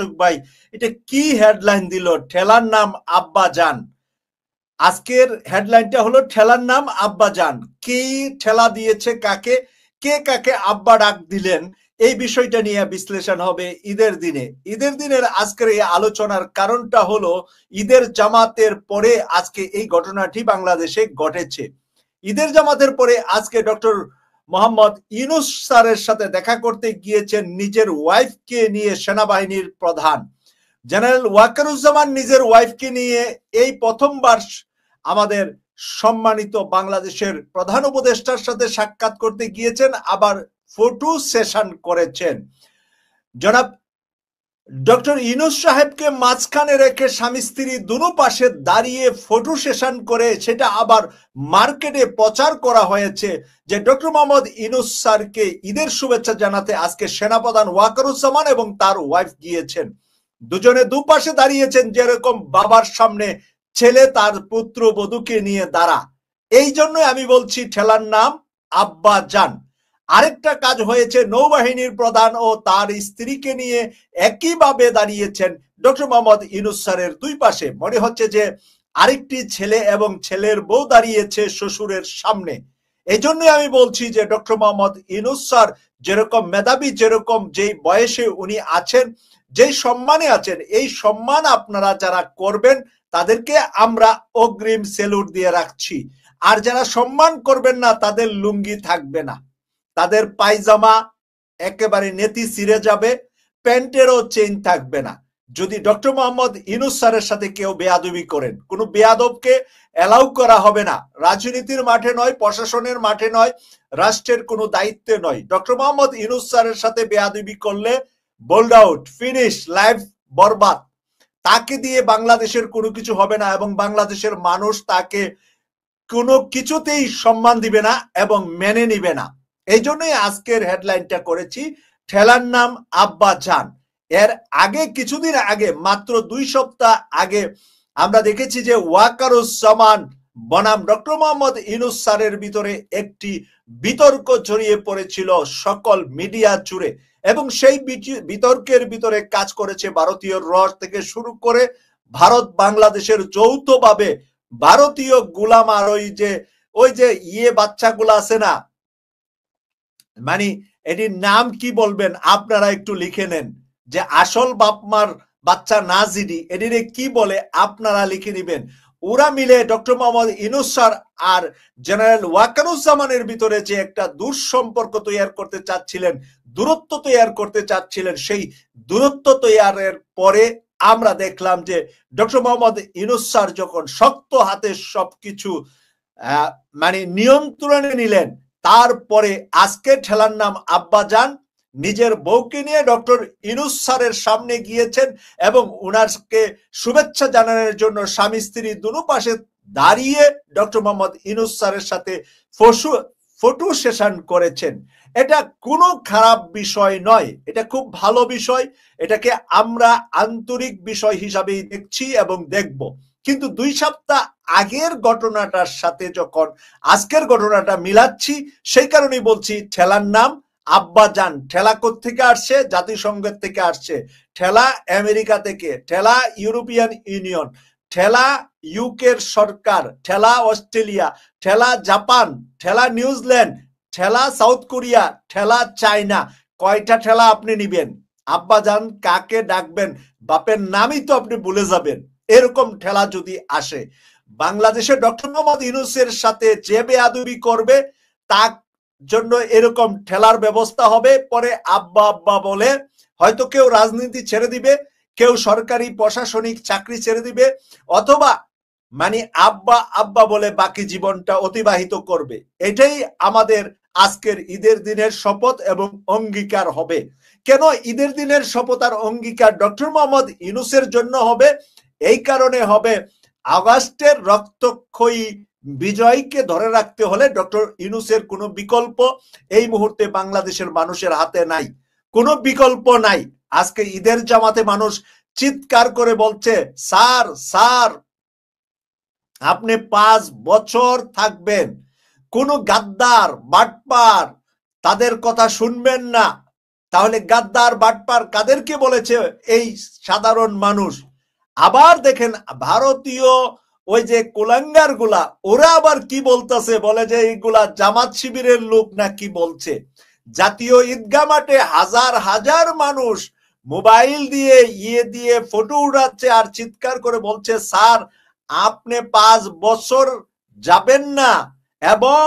দর্শক ভাই, এটা কি হেডলাইন দিল, ঠেলার নাম আব্বাজান। আজকের হেডলাইনটা হলো ঠেলার নাম আব্বাজান। কে ঠেলা দিয়েছে কাকে, কে কাকে আব্বা ডাক দিলেন, এই বিষয়টা নিয়ে বিশ্লেষণ হবে ঈদের দিনে। ঈদের দিনের আজকের এই আলোচনার কারণটা হলো ঈদের জামাতের পরে আজকে এই ঘটনাটি বাংলাদেশে ঘটেছে। ঈদের জামাতের পরে আজকে ডক্টর মোহাম্মদ ইউনূস স্যারের সাথে দেখা করতে গিয়েছেন নিজের ওয়াইফকে নিয়ে সেনাবাহিনীর প্রধান জেনারেল ওয়াকারুজ্জামান নিজের ওয়াইফকে নিয়ে এই প্রথমবার আমাদের সম্মানিত বাংলাদেশের প্রধান উপদেষ্টার সাথে সাক্ষাৎ করতে গিয়েছেন, আবার ফটো সেশন করেছেন। জনাব ডক্টর ইউনূস সাহেবকে মাঝখানে রেখে স্বামী স্ত্রী দুনো পাশে দাঁড়িয়ে ফটো সেশন করে সেটা আবার মার্কেটে প্রচার করা হয়েছে যে ডক্টর মোহাম্মদ ইউনূস স্যারকে ঈদের শুভেচ্ছা জানাতে আজকে সেনাপ্রধান ওয়াকারুজ্জামান এবং তার ওয়াইফ গিয়েছেন। দুজনে দুপাশে দাঁড়িয়েছেন যেরকম বাবার সামনে ছেলে তার পুত্র বধূকে নিয়ে দাঁড়া। এই জন্যই আমি বলছি ঠেলার নাম আব্বাজান। আরেকটা কাজ হয়েছে, নৌবাহিনীর প্রধান ও তার স্ত্রীকে নিয়ে একইভাবে দাঁড়িয়েছেন ডক্টর মোহাম্মদ ইউনূস স্যারের দুই পাশে। মনে হচ্ছে যে আরেকটি ছেলে এবং ছেলের বউ দাঁড়িয়েছে শ্বশুরের সামনে। এই জন্যই আমি বলছি যে ডক্টর মোহাম্মদ ইউনূস স্যার যেরকম মেধাবী, যেরকম যেই বয়সে উনি আছেন, যেই সম্মানে আছেন, এই সম্মান আপনারা যারা করবেন তাদেরকে আমরা অগ্রিম সেলুট দিয়ে রাখছি। আর যারা সম্মান করবেন না তাদের লুঙ্গি থাকবে না, তাদের পায়জামা একেবারে নেতি ছিঁড়ে যাবে, প্যান্টেরও চেইন থাকবে না। যদি ডক্টর মোহাম্মদ ইউনূস স্যারের সাথে কেউ বেয়াদবি করেন, কোনো বেয়াদবকে অ্যালাউ করা হবে না। রাজনীতির মাঠে নয়, প্রশাসনের মাঠে নয়, রাষ্ট্রের কোনো দায়িত্বে নয়। ডক্টর মোহাম্মদ ইউনূস স্যারের সাথে বেয়াদবি করলে বোল্ড আউট, ফিনিশ, লাইফ বরবাদ। তাকে দিয়ে বাংলাদেশের কোনো কিছু হবে না এবং বাংলাদেশের মানুষ তাকে কোনো কিছুতেই সম্মান দিবে না এবং মেনে নিবে না। এই জন্যই আজকের হেডলাইনটা করেছি ঠেলার নাম আব্বাজান। এর আগে কিছুদিন আগে, মাত্র 2 সপ্তাহ আগে আমরা দেখেছি যে ওয়াকারুজ্জামান বনাম ডক্টর মোহাম্মদ ইউনূস স্যারের ভিতরে একটি বিতর্ক ছড়িয়ে পড়েছিল সকল মিডিয়া জুড়ে এবং সেই বিতর্কের ভিতরে কাজ করেছে ভারতীয় র থেকে শুরু করে ভারত বাংলাদেশের যৌথভাবে ভারতীয় গুলাম আর ওই যে বাচ্চাগুলো আছে না, মানে এটির নাম কি বলবেন আপনারা একটু লিখে নেন, যে আসল বাপমার বাচ্চা না জিডি এটিরে কি বলে আপনারা লিখে নিবেন। ওরা মিলে ডক্টর মোহাম্মদ ইউনূস স্যার আর জেনারেল ওয়াকারুজ্জামানের ভিতরে যে একটা দুঃসম্পর্ক তৈরি করতে চাচ্ছিলেন, দূরত্ব তৈরি করতে চাচ্ছিলেন, সেই দূরত্ব তৈরির পরে আমরা দেখলাম যে ডক্টর মোহাম্মদ ইউনূস স্যার যখন শক্ত হাতে সবকিছু মানে নিয়ন্ত্রণে নিলেন, তারপরে আজকে ঠেলার নাম আব্বাজান নিজের বউকে নিয়ে ডক্টর ইউনূস স্যারের সামনে গিয়েছেন এবং উনারকে শুভেচ্ছা জানানোর জন্য স্বামী স্ত্রী দুনো পাশে দাঁড়িয়ে ডক্টর মোহাম্মদ ইউনূস স্যারের সাথে ফটো সেশন করেছেন। এটা কোনো খারাপ বিষয় নয়, এটা খুব ভালো বিষয়। এটাকে আমরা আন্তরিক বিষয় হিসাবেই দেখছি এবং দেখব। কিন্তু 2 সপ্তাহ আগের ঘটনাটার সাথে যখন আজকের ঘটনাটা মিলাচ্ছি, সেই কারণেই বলছি ঠেলার নাম আব্বাজান। ঠেলা কোত্থেকে আসছে? জাতিসংঘের থেকে আসছে, ঠেলা আমেরিকা থেকে, ঠেলা ইউরোপিয়ান ইউনিয়ন, ঠেলা ইউকের সরকার, ঠেলা অস্ট্রেলিয়া, ঠেলা জাপান, ঠেলা নিউজিল্যান্ড, ঠেলা সাউথ কোরিয়া, ঠেলা চায়না। কয়টা ঠেলা আপনি নিবেন? আব্বাজান কাকে ডাকবেন? বাপের নামই তো আপনি ভুলে যাবেন এরকম ঠেলা যদি আসে। বাংলাদেশে ডক্টর মোহাম্মদ ইউনূসের সাথে যে বেয়াদবি করবে তার জন্য এরকম ঠেলার ব্যবস্থা হবে। পরে আব্বা আব্বা বলে হয়তো কেউ রাজনীতি ছেড়ে দিবে, কেউ সরকারি প্রশাসনিক চাকরি ছেড়ে দিবে, অথবা মানে আব্বা আব্বা বলে বাকি জীবনটা অতিবাহিত করবে। এটাই আমাদের আজকের ঈদের দিনের শপথ এবং অঙ্গীকার হবে। কেন ঈদের দিনের শপথ আর অঙ্গীকার ডক্টর মোহাম্মদ ইউনূসের জন্য হবে? এই কারণে হবে, আগস্টের রক্তক্ষয়ী বিজয়কে ধরে রাখতে হলে ডক্টর ইউনূসের কোনো বিকল্প এই মুহূর্তে বাংলাদেশের মানুষের হাতে নাই, কোনো বিকল্প নাই। আজকে ঈদের জামাতে মানুষ চিৎকার করে বলছে, স্যার স্যার আপনি 5 বছর থাকবেন, কোনো গাদ্দার বাটপার তাদের কথা শুনবেন না, তাহলে গাদ্দার বাটপার কাদেরকে বলেছে এই সাধারণ মানুষ? আবার দেখেন ভারতীয় ওই যে কুলাঙ্গার গুলা, ওরা আবার কি বলতেছে, বলে যে এইগুলা জামাত শিবিরের লোক না কি বলছে। জাতীয় ঈদগাহ মাঠে হাজার হাজার মানুষ মোবাইল দিয়ে দিয়ে ফটো উড়াচ্ছে আর চিৎকার করে বলছে, স্যার আপনি 5 বছর যাবেন না, এবং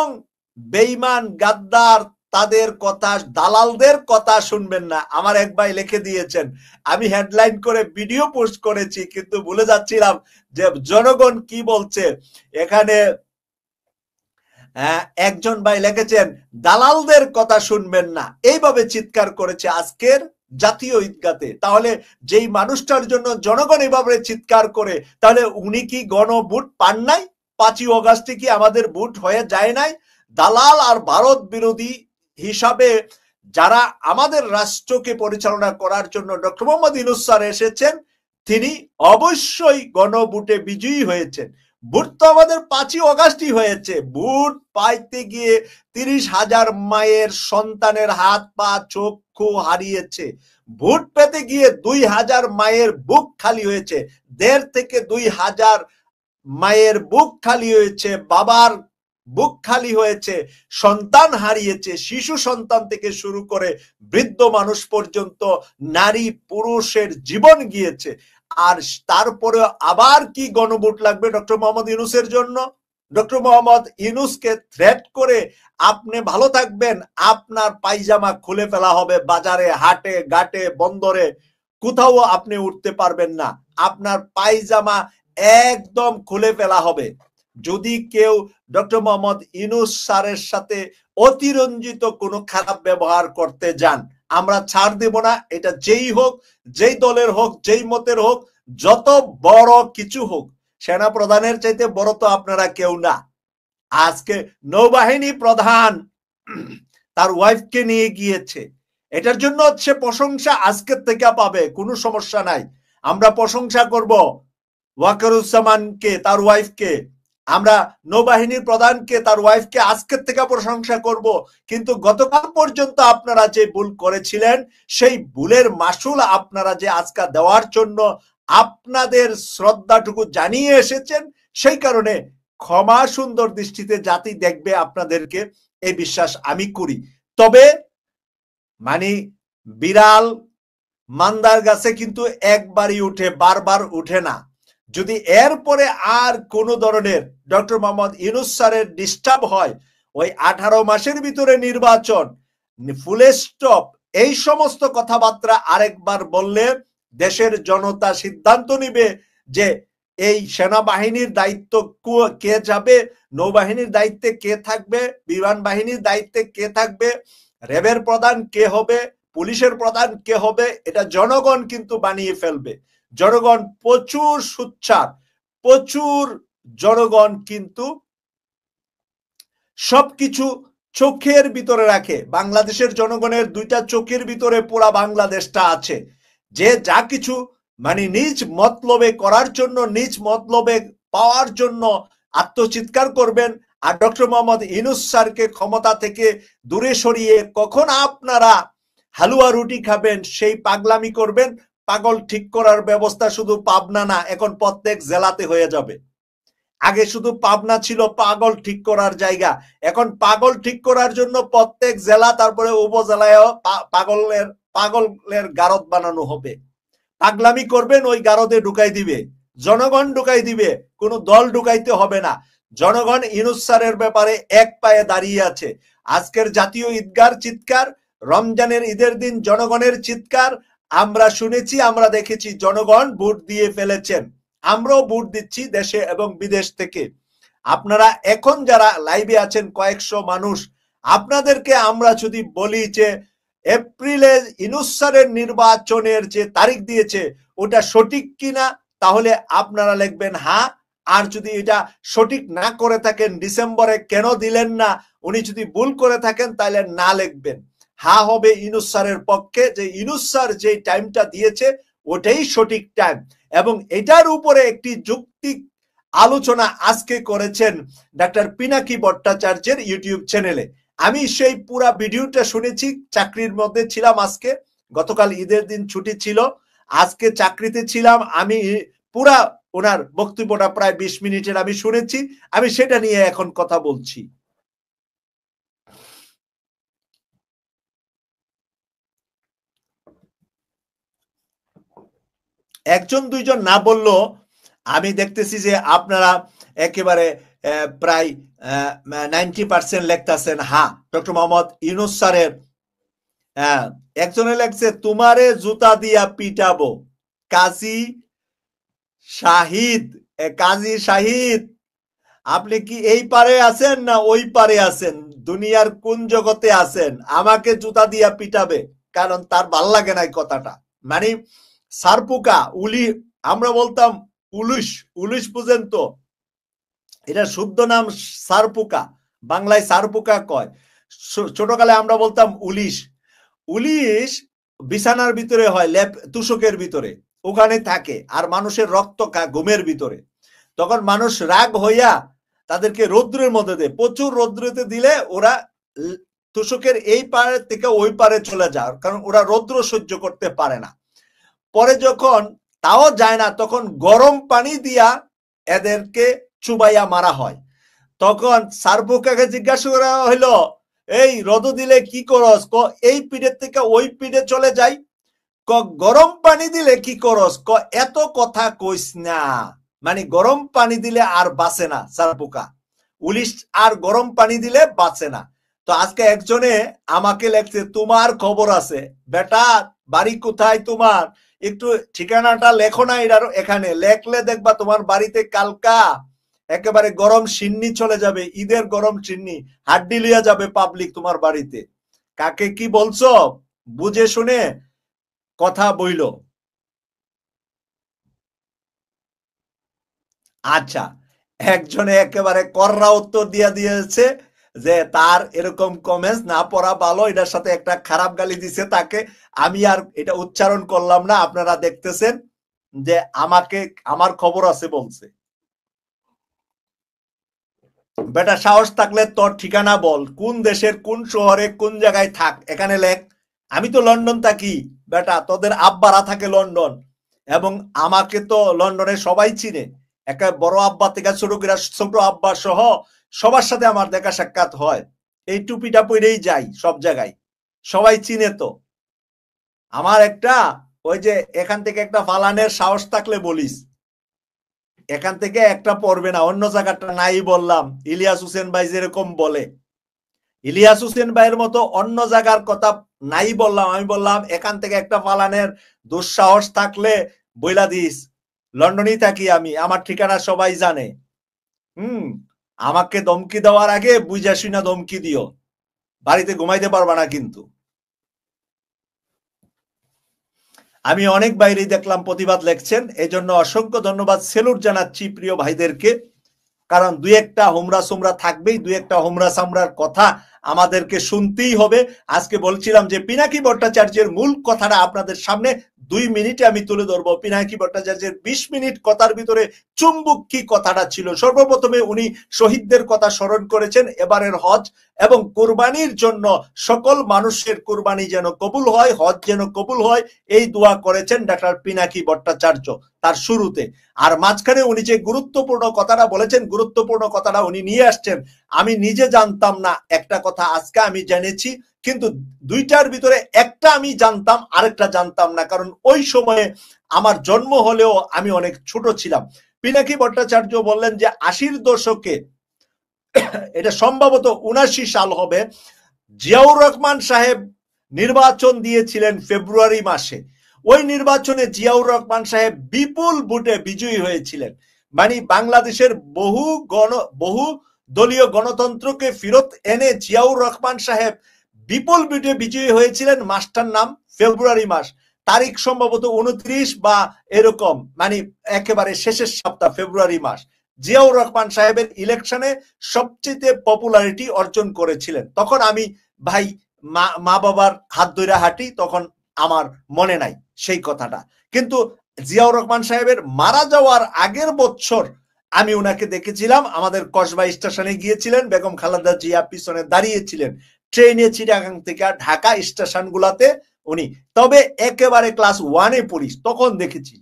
বেঈমান গাদ্দার তাদের কথা, দালালদের কথা শুনবেন না। আমার এক ভাই লিখে দিয়েছেন, আমি হেডলাইন করে ভিডিও পোস্ট করেছি কিন্তু ভুলে যাচ্ছিলাম যে জনগণ কি বলছে। এখানে একজন ভাই লিখেছেন, দালালদের কথা শুনবেন না, এইভাবে চিৎকার করেছে আজকের জাতীয় ঈদগাতে। তাহলে যেই মানুষটার জন্য জনগণ এইভাবে চিৎকার করে, তাহলে উনি কি গণভোট পান নাই? 5ই অগাস্টে কি আমাদের ভোট হয়ে যায় নাই? দালাল আর ভারত বিরোধী হিসাবে যারা আমাদের রাষ্ট্রকে পরিচালনা করার জন্য ডক্টর মোহাম্মদ ইউনূস স্যার এসেছেন, তিনি অবশ্যই গণভোটে বিজয়ী হয়েছেন। ভোট তো আমাদের 5ই অগাস্টই হয়েছে। ভোট পাইতে গিয়ে 30,000 মায়ের সন্তানের হাত পা চক্ষু হারিয়েছে। ভোট পেতে গিয়ে 2,000 মায়ের বুক খালি হয়েছে। 1.5 থেকে 2,000 মায়ের বুক খালি হয়েছে, বাবার বুক খালি হয়েছে, সন্তান হারিয়েছে, শিশু সন্তান থেকে শুরু করে বৃদ্ধ মানুষ পর্যন্ত নারী পুরুষের জীবন গিয়েছে। আর তারপরে আবার কি গণভোট লাগবে ডক্টর মোহাম্মদ ইউনূসের জন্য? ডক্টর মোহাম্মদ ইউনূসকে থ্রেট করে আপনি ভালো থাকবেন, আপনার পায়জামা খুলে ফেলা হবে, বাজারে হাটে ঘাটে বন্দরে কোথাও আপনি উঠতে পারবেন না, আপনার পায়জামা একদম খুলে ফেলা হবে। যদি কেউ ডক্টর মোহাম্মদ ইউনূস স্যারের সাথে অতিরঞ্জিত কোনো খারাপ ব্যবহার করতে যান, আমরা ছাড় দেব না। এটা যেই হোক, যেই দলের হোক, যেই মতের হোক, যত বড় কিছু হোক, সেনা প্রধানের চাইতে বড় তো আপনারা কেউ না। আজকে নৌবাহিনী প্রধান তার ওয়াইফকে নিয়ে গিয়েছে, এটার জন্য সে প্রশংসা আজকের থেকে পাবে, কোনো সমস্যা নাই। আমরা প্রশংসা করব ওয়াকারুজ্জামানকে, তার ওয়াইফকে, আমরা নৌবাহিনীর প্রধানকে, তার ওয়াইফকে আজকের থেকে প্রশংসা করব। কিন্তু গতকাল পর্যন্ত আপনারা যে ভুল করেছিলেন, সেই ভুলের মাসুল আপনারা যে আজকে দেওয়ার জন্য আপনাদের শ্রদ্ধাটুকু জানিয়ে এসেছেন, সেই কারণে ক্ষমা সুন্দর দৃষ্টিতে জাতি দেখবে আপনাদেরকে, এই বিশ্বাস আমি করি। তবে মানে বিড়াল মান্দার গাছে কিন্তু একবারই উঠে, বারবার উঠে না। যদি এরপরে আর কোন ধরনের ডক্টর মোহাম্মদ ইউনূস স্যারের ডিস্টার্ব হয়, ওই 18 মাসের ভিতরে নির্বাচন, ফুল স্টপ, এই সমস্ত কথাবার্তা আরেকবার বললে দেশের জনতা সিদ্ধান্ত নিবে যে এই সেনাবাহিনীর দায়িত্ব কে যাবে, নৌবাহিনীর দায়িত্বে কে থাকবে, বিমান বাহিনীর দায়িত্বে কে থাকবে, র্যাবের প্রধান কে হবে, পুলিশের প্রধান কে হবে, এটা জনগণ কিন্তু বানিয়ে ফেলবে। জনগণ প্রচুর সুচ্চার, প্রচুর জনগণ কিন্তু সবকিছু চোখের ভিতরে রাখে। বাংলাদেশের জনগণের 2টা চোখের ভিতরে পুরা বাংলাদেশটা আছে, যে যা কিছু মানে নিজ মতলবে করার জন্য, নিজ মতলবে পাওয়ার জন্য আত্মচিৎকার করবেন। আর ডক্টর মোহাম্মদ ইউনূস স্যারকে ক্ষমতা থেকে দূরে সরিয়ে কখন আপনারা হালুয়া রুটি খাবেন সেই পাগলামি করবেন। পাগল ঠিক করার ব্যবস্থা শুধু পাবনা না, এখন প্রত্যেক জেলাতে হয়ে যাবে। আগে শুধু পাবনা ছিল পাগল ঠিক করার জায়গা, এখন পাগল ঠিক করার জন্য প্রত্যেক জেলা তারপরে উপজেলায় পাগলের গারদ বানানো হবে। পাগলামি করবেন, ওই গারদে ঢুকাই দিবে জনগণ, ঢুকাই দিবে, কোনো দল ঢুকাইতে হবে না। জনগণ ইউনূস স্যারের ব্যাপারে এক পায়ে দাঁড়িয়ে আছে। আজকের জাতীয় ঈদগার চিৎকার, রমজানের ঈদের দিন জনগণের চিৎকার আমরা শুনেছি, আমরা দেখেছি, জনগণ ভোট দিয়ে ফেলেছেন, আমরাও ভোট দিচ্ছি দেশে এবং বিদেশ থেকে। আপনারা এখন যারা লাইভে আছেন কয়েকশো মানুষ, আপনাদেরকে আমরা যদি বলি যে এপ্রিলে ইউনূস স্যারের নির্বাচনের যে তারিখ দিয়েছে ওটা সঠিক কিনা, তাহলে আপনারা লিখবেন হ্যাঁ। আর যদি এটা সঠিক না করে থাকেন, ডিসেম্বরে কেন দিলেন না, উনি যদি ভুল করে থাকেন তাহলে না লিখবেন। হ্যাঁ হবে ইউনূস স্যারের পক্ষে, যে ইউনূস স্যার যে টাইমটা দিয়েছে ওটাই সঠিক টাইম। এবং এটার উপরে একটি যৌক্তিক আলোচনা আজকে করেছেন ডাক্তার পিনাকি ভট্টাচার্যের ইউটিউব চ্যানেলে। আমি সেই পুরা ভিডিওটা শুনেছি, চাকরির মধ্যে ছিলাম আজকে, গতকাল ঈদের দিন ছুটি ছিল, আজকে চাকরিতে ছিলাম। আমি পুরা ওনার বক্তব্যটা প্রায় 20 মিনিটের আমি শুনেছি, আমি সেটা নিয়ে এখন কথা বলছি। একজন দুইজন না বললেও আমি দেখতেছি যে আপনারা একেবারে প্রায় 90% লেখতেছেন হ্যাঁ ডক্টর মোহাম্মদ ইউনূস স্যারের। একজনে লেখছে তোমারে জুতা দিয়া পিটাবো, কাজী শাহিদ। কাজী শাহিদ, আপনি কি এই পারে আছেন না ওই পারে আছেন, দুনিয়ার কোন জগতে আছেন? আমাকে জুতা দিয়া পিটাবে কারণ তার ভাল লাগে না এই কথাটা। মানে সারপুকা উলি, আমরা বলতাম উলুশ, উলুশ বুঝেন তো, এটা শুদ্ধ নাম সারপুকা, বাংলায় সারপুকা কয়, ছোটকালে আমরা বলতাম উলিশ। উলিশ বিছানার ভিতরে হয়, লেপ তুষকের ভিতরে, ওখানে থাকে আর মানুষের রক্ত ঘুমের ভিতরে। তখন মানুষ রাগ হইয়া তাদেরকে রৌদ্রের মধ্যে দেয়, প্রচুর রৌদ্রতে দিলে ওরা তুষকের এই পারে থেকে ওই পারে চলে যায়, কারণ ওরা রৌদ্র সহ্য করতে পারে না। পরে যখন তাও যায় না, তখন গরম পানি দিয়া এদেরকে চুবাইয়া মারা হয়। তখন সারপুকাকে জিজ্ঞাসা করা হইল, এই রদ দিলে কি করস? এই পিঠের থেকে ওই পিঠে চলে যাই। গরম পানি দিলে কি করস? এত কথা কইস না, মানে গরম পানি দিলে আর বাঁচে না সারপুকা, উলিশ আর গরম পানি দিলে বাঁচে না। তো আজকে একজনে আমাকে লেখছে তোমার খবর আছে বেটা, বাড়ি কোথায় তোমার, একটু ঠিকানাটা লেখো না, এখানে লেখলে দেখবা তোমার বাড়িতে কালকা একেবারে গরম সিন্নি চলে যাবে, ঈদের গরম সিন্নি হাড্ডি লিয়া যাবে পাবলিক তোমার বাড়িতে। কাকে কি বলছো বুঝে শুনে কথা বইল। আচ্ছা, একজনে একেবারে কররা উত্তর দিয়া দিয়েছে যে তার এরকম কমেন্টস না পড়া ভালো, এটার সাথে একটা খারাপ গালি দিছে তাকে, আমি আর এটা উচ্চারণ করলাম না, আপনারা দেখতেছেন যে আমাকে আমার খবর আছে বলছে। বেটা সাহস থাকলে তোর ঠিকানা বল, কোন দেশের কোন শহরে কোন জায়গায় থাক, এখানে লেখ। আমি তো লন্ডন থাকি বেটা, তোদের আব্বারা থাকে লন্ডন, এবং আমাকে তো লন্ডনে সবাই চিনে, একটা বড় আব্বা থেকে ছোট আব্বা সহ সবার সাথে আমার দেখা সাক্ষাৎ হয়, এই টুপিটা পরেই যাই সব জায়গায়, সবাই চিনে তো। আমার একটা ওই যে এখান থেকে একটা ফালানের সাহস থাকলে বলিস, এখান থেকে একটা পড়বে না, অন্য জায়গাটা নাই বললাম। ইলিয়াস হোসেন ভাই যেরকম বলে, ইলিয়াস হোসেন ভাইয়ের মতো অন্য জায়গার কথা নাই বললাম, আমি বললাম এখান থেকে একটা ফালানের দুঃসাহস থাকলে বইলা দিস, লন্ডনেই থাকি আমি, আমার ঠিকানা সবাই জানে। আমাকে ধমকি দেওয়ার আগে বুঝা শুনা ধমকি দিও, বাড়িতে ঘুমাইতে পারবা না কিন্তু। আমি অনেক বাইরে দেখলাম প্রতিবাদ লেখছেন, এই জন্য অসংখ্য ধন্যবাদ, সেলুট জানাচ্ছি প্রিয় ভাইদেরকে, কারণ দুই একটা হোমরা সোমরা থাকবেই, দুই একটা হোমরা সামরার কথা আমাদেরকে শুনতেই হবে। আজকে বলছিলাম যে পিনাকি ভট্টাচার্যের মূল কথাটা আপনাদের সামনে 2 মিনিটে আমি তুলে ধরবো। পিনাকি ভট্টাচার্যের 20 মিনিট কথার ভিতরে চুম্বক কি কথাটা ছিল। সর্বপ্রথমে উনি শহীদদের কথা স্মরণ করেছেন, এবারের হজ এবং কোরবানির জন্য সকল মানুষের কোরবানি যেন কবুল হয়, হজ যেন কবুল হয়, এই দোয়া করেছেন ডাক্তার পিনাকি ভট্টাচার্য তার শুরুতে। আর মাঝখানে উনি যে গুরুত্বপূর্ণ কথাটা বলেছেন, গুরুত্বপূর্ণ কথাটা উনি নিয়ে আসছেন, আমি নিজে জানতাম না একটা কথা, আজকে আমি জেনেছি, কিন্তু দুইটার ভিতরে একটা আমি জানতাম, আরেকটা জানতাম না, কারণ ওই সময়ে আমার জন্ম হলেও আমি অনেক ছোট ছিলাম। পিনাকি ভট্টাচার্য বললেন যে 80-র দশকে, এটা সম্ভবত 79 সাল হবে, জিয়াউর রহমান সাহেব নির্বাচন দিয়েছিলেন ফেব্রুয়ারি মাসে। ওই নির্বাচনে জিয়াউর রহমান সাহেব বিপুল ভোটে বিজয়ী হয়েছিলেন। মানে বাংলাদেশের বহু দলীয় গণতন্ত্রকে ফেরত এনে জিয়াউর রহমান সাহেব বিপুল ভোটে বিজয়ী হয়েছিলেন। মাসটার নাম ফেব্রুয়ারি মাস, তারিখ সম্ভবত 29 বা এরকম, মানে একেবারে শেষের সপ্তাহ ফেব্রুয়ারি মাস। জিয়াউর রহমান সাহেবের ইলেকশনে সবচেয়ে পপুলারিটি অর্জন করেছিলেন। তখন আমি ভাই মা বাবার হাত ধরে হাঁটি, তখন আমার মনে নাই সেই কথাটা। কিন্তু জিয়াউর রহমান সাহেবের মারা যাওয়ার আগের বছর আমি ওনাকে দেখেছিলাম, আমাদের কসবা স্টেশনে গিয়েছিলেন, বেগম খালেদা জিয়া পিছনে দাঁড়িয়েছিলেন ট্রেনে চিটাগাং থেকে ঢাকা স্টেশন গুলাতে উনি। তবে একেবারে ক্লাস 1-এ পড়ি তখন দেখেছি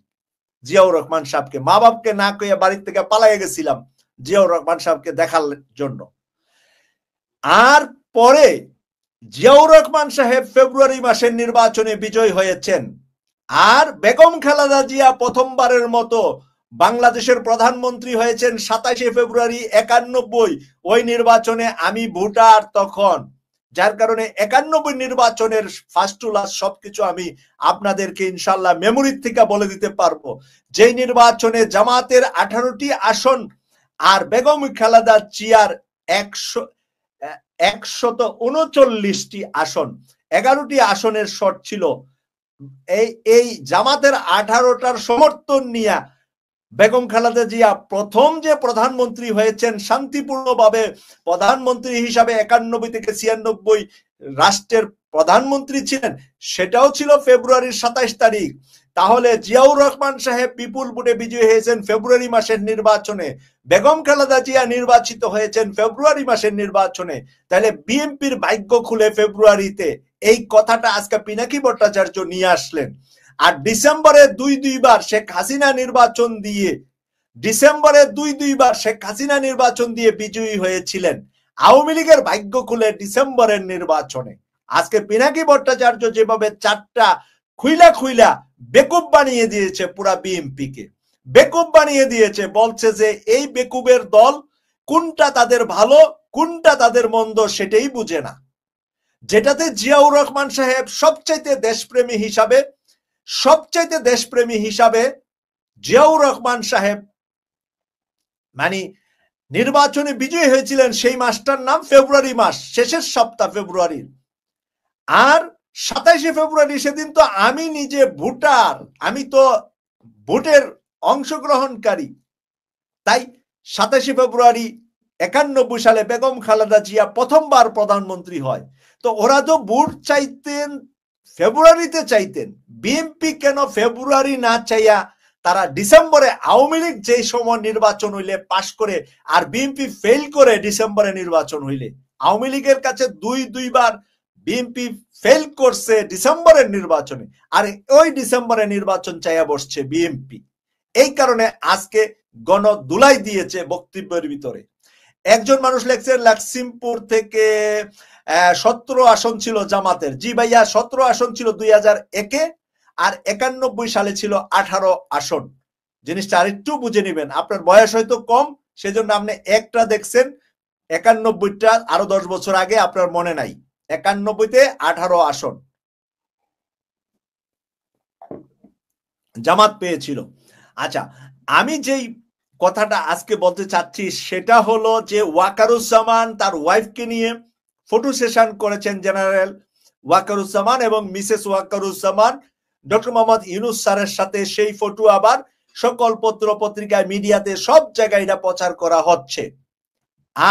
জিয়াউর রহমান সাহেবকে, মা বাপকে না কইয়া বাড়ির থেকে পালাইয়া গেছিলাম জিয়াউর রহমান সাহেবকে দেখার জন্য। আর পরে জিয়াউর রহমান সাহেব ফেব্রুয়ারি মাসের নির্বাচনে বিজয় হয়েছেন, আর বেগম খালেদা জিয়া প্রথমবারের মতো বাংলাদেশের প্রধানমন্ত্রী হয়েছেন 27শে ফেব্রুয়ারি 91। ওই নির্বাচনে আমি ভোটার তখন, যার কারণে 91 নির্বাচনের ফার্স্ট টু লাস্ট সবকিছু আমি আপনাদেরকে ইনশাল্লাহ মেমোরির থেকে বলে দিতে পারবো। যেই নির্বাচনে জামাতের 18টি আসন আর বেগম খালেদা জিয়ার 139টি আসন, 11টি আসনের শর্ট ছিল। এই জামাতের 18টার সমর্থন নিয়ে বেগম খালেদা জিয়া প্রথম যে প্রধানমন্ত্রী হয়েছেন শান্তিপূর্ণভাবে প্রধানমন্ত্রী হিসাবে 91 থেকে 96 রাষ্ট্রের প্রধানমন্ত্রী ছিলেন, সেটাও ছিল ফেব্রুয়ারির 27 তারিখ। তাহলে জিয়াউর রহমান সাহেব বিপুল ভোটে বিজয়ী হয়েছেন ফেব্রুয়ারি মাসের নির্বাচনে, বেগম খালেদা জিয়া নির্বাচিত হয়েছেন ফেব্রুয়ারি মাসের নির্বাচনে। তাহলে বিএনপির ভাগ্য খুলে ফেব্রুয়ারিতে, এই কথাটা আজকে পিনাকি ভট্টাচার্য নিয়ে আসলেন। আর ডিসেম্বরে দুইবার শেখ হাসিনা নির্বাচন দিয়ে, ডিসেম্বরে দুইবার শেখ হাসিনা নির্বাচন দিয়ে বিজয়ী হয়েছিলেন আওয়ামী লীগের ভাগ্য খুলে ডিসেম্বরের নির্বাচনে। আজকে পিনাকি ভট্টাচার্য যেভাবে চারটা খুইলা বেকুব বানিয়ে দিয়েছে, পুরা বিএনপিকে বেকুব বানিয়ে দিয়েছে, বলছে যে এই বেকুবের দল কোনটা তাদের ভালো কোনটা তাদের মন্দ সেটাই বুঝে না। যেটাতে জিয়াউর রহমান সাহেব সবচাইতে দেশপ্রেমী হিসাবে জিয়াউর রহমান সাহেব মানে নির্বাচনে বিজয়ী হয়েছিলেন, সেই মাসটার নাম ফেব্রুয়ারি মাস, শেষের সপ্তাহ ফেব্রুয়ারির। আর 27শে ফেব্রুয়ারি সেদিন তো আমি নিজে ভোটার, আমি তো ভোটের অংশগ্রহণকারী। তাই 27শে ফেব্রুয়ারি 91 সালে বেগম খালেদা জিয়া প্রথমবার প্রধানমন্ত্রী হয়। তো ওরা তো ভোট চাইতেন ফেব্রুয়ারিতে চাইতেন, বিএনপি কেন ফেব্রুয়ারি না চাইয়া তারা ডিসেম্বরে, আওয়ামী লীগ যে সময় নির্বাচন হইলে পাশ করে আর বিএনপি ফেল করে ডিসেম্বরে নির্বাচন হইলে, আওয়ামী লীগের কাছে দুইবার বিএনপি ফেল করছে ডিসেম্বরের নির্বাচনে, আর ওই ডিসেম্বরে নির্বাচন চাইয়া বসছে বিএনপি। এই কারণে আজকে গণ দুলাই দিয়েছে বক্তব্যের ভিতরে। একজন মানুষ লেখছে লাকসিমপুর থেকে 17 আসন ছিল জামাতের। জি ভাইয়া, 17 আসন ছিল 2001-এ, আর 91 সালে ছিল 18 আসন। জিনিসটা আরেকটু বুঝে নিবেন, আপনার বয়স হয়তো কম সেজন্য আপনি একটা দেখছেন, 91টা আরো 10 বছর আগে আপনার মনে নাই। 91-তে 18 আসন জামাত পেয়েছিল। আচ্ছা, আমি যেই কথাটা আজকে বলতে চাচ্ছি সেটা হলো যে ওয়াকারুজ্জামান তার ওয়াইফকে নিয়ে ফটো সেশন করেছেন জেনারেল ওয়াকারুজ্জামান এবং মিসেস ওয়াকারুজ্জামান ডক্টর মোহাম্মদ ইউনূস স্যারের সাথে। সেই ফটো আবার সকল পত্র পত্রিকায় মিডিয়াতে সব জায়গায় এটা প্রচার করা হচ্ছে।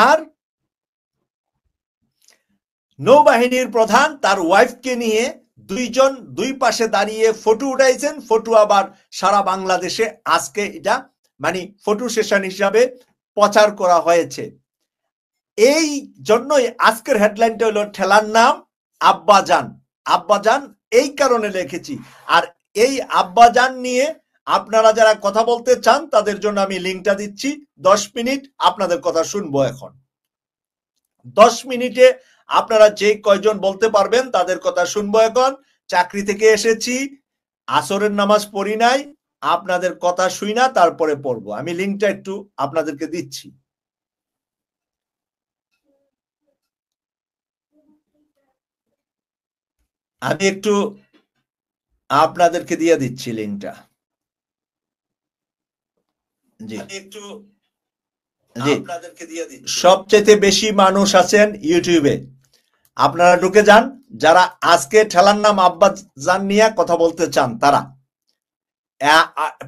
আর নৌবাহিনীর প্রধান তার ওয়াইফকে নিয়ে দুইজন দুই পাশে দাঁড়িয়ে ফটো উঠাইছেন। ফটো আবার সারা বাংলাদেশে আজকে এটা মানে ফটো সেশন হিসাবে প্রচার করা হয়েছে। এই জন্যই আজকের হেডলাইনটা হলো ঠেলার নাম আব্বাজান। আব্বাজান এই কারণে লিখেছি। আর এই আব্বাজান নিয়ে আপনারা যারা কথা বলতে চান তাদের জন্য আমি লিঙ্কটা দিচ্ছি। 10 মিনিট আপনাদের কথা শুনবো। এখন 10 মিনিটে আপনারা যে কয়জন বলতে পারবেন তাদের কথা শুনবো। এখন চাকরি থেকে এসেছি, আসরের নামাজ পড়ি নাই, আপনাদের কথা শুই না তারপরে পড়বো। আমি লিঙ্কটা একটু আপনাদেরকে দিচ্ছি। আমি একটু আপনাদেরকে দিয়ে দিচ্ছি লিঙ্কটা। জি, একটু আপনাদেরকে দিয়ে দিচ্ছি। সবচেয়ে বেশি মানুষ আছেন ইউটিউবে, আপনারা ঢুকে যান। যারা আজকে ঠেলার নাম আব্বাজান নিয়ে কথা বলতে চান তারা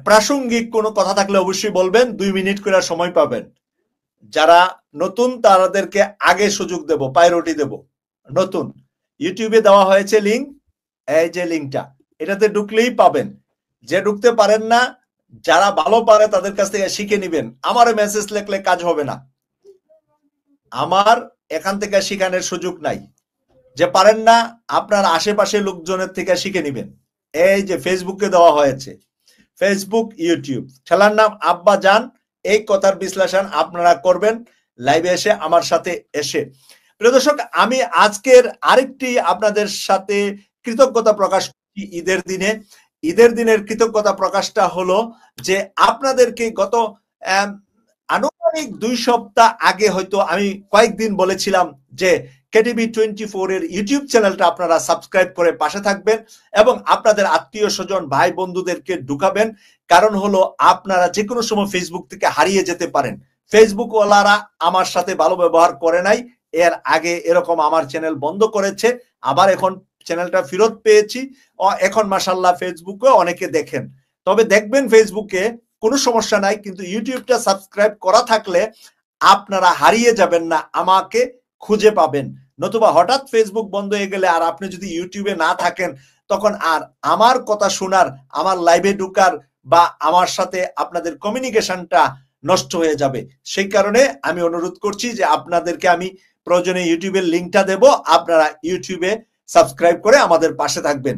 প্রাসঙ্গিক কোনো কথা থাকলে অবশ্যই বলবেন, 2 মিনিট করে সময় পাবেন। যারা নতুন তাদেরকে আগে সুযোগ দেব, প্রায়োরিটি দেব। নতুন ইউটিউবে দেওয়া হয়েছে লিঙ্ক, এই যে লিঙ্কটা, এটাতে ঢুকলেই পাবেন। যে ঢুকতে পারেন না যারা ভালো পারে তাদের কাছ থেকে শিখে নিবেন। আমার মেসেজ লিখলে কাজ হবে না, আমার এখান থেকে শিখানোর সুযোগ নাই। যে পারেন না আপনার আশেপাশে লোকজনের থেকে শিখে নিবেন। এই যে ফেসবুকে দেওয়া হয়েছে, ফেসবুক ইউটিউব, ঠেলার নাম আব্বা জান, এই কথার বিশ্লেষণ আপনারা করবেন লাইভে এসে আমার সাথে এসে। প্রিয় দর্শক, আমি আজকের আরেকটি আপনাদের সাথে কৃতজ্ঞতা প্রকাশ করছি ঈদের দিনে। ঈদের দিনের কৃতজ্ঞতা প্রকাশটা হলো যে আপনাদেরকে গত আনুমানিক 2 সপ্তাহ আগে হয়তো আমি কয়েকদিন বলেছিলাম যে কেটিভি 24 এর ইউটিউব চ্যানেলটা আপনারা সাবস্ক্রাইব করে পাশে থাকবেন এবং আপনাদের আত্মীয় স্বজন ভাই বন্ধুদেরকে ঢুকাবেন। কারণ হলো আপনারা যে কোনো সময় ফেসবুক থেকে হারিয়ে যেতে পারেন। ফেসবুক ওয়ালারা আমার সাথে ভালো ব্যবহার করে নাই, এর আগে এরকম আমার চ্যানেল বন্ধ করেছে, আবার এখন চ্যানেলটা ফেরত পেয়েছি। এখন মাশাআল্লাহ ফেসবুকে অনেকে দেখেন, তবে দেখবেন ফেসবুকে কোনো সমস্যা নাই, কিন্তু ইউটিউবটা সাবস্ক্রাইব করা থাকলে আপনারা হারিয়ে যাবেন না, আমাকে খুঁজে পাবেন। নতুবা হঠাৎ ফেসবুক বন্ধ হয়ে গেলে আর আপনি যদি ইউটিউবে না থাকেন, তখন আর আমার কথা শোনার, আমার লাইভে ঢুকার বা আমার সাথে আপনাদের কমিউনিকেশনটা নষ্ট হয়ে যাবে। সেই কারণে আমি অনুরোধ করছি যে আপনাদেরকে আমি প্রয়োজনে ইউটিউবের লিঙ্কটা দেব, আপনারা ইউটিউবে সাবস্ক্রাইব করে আমাদের পাশে থাকবেন।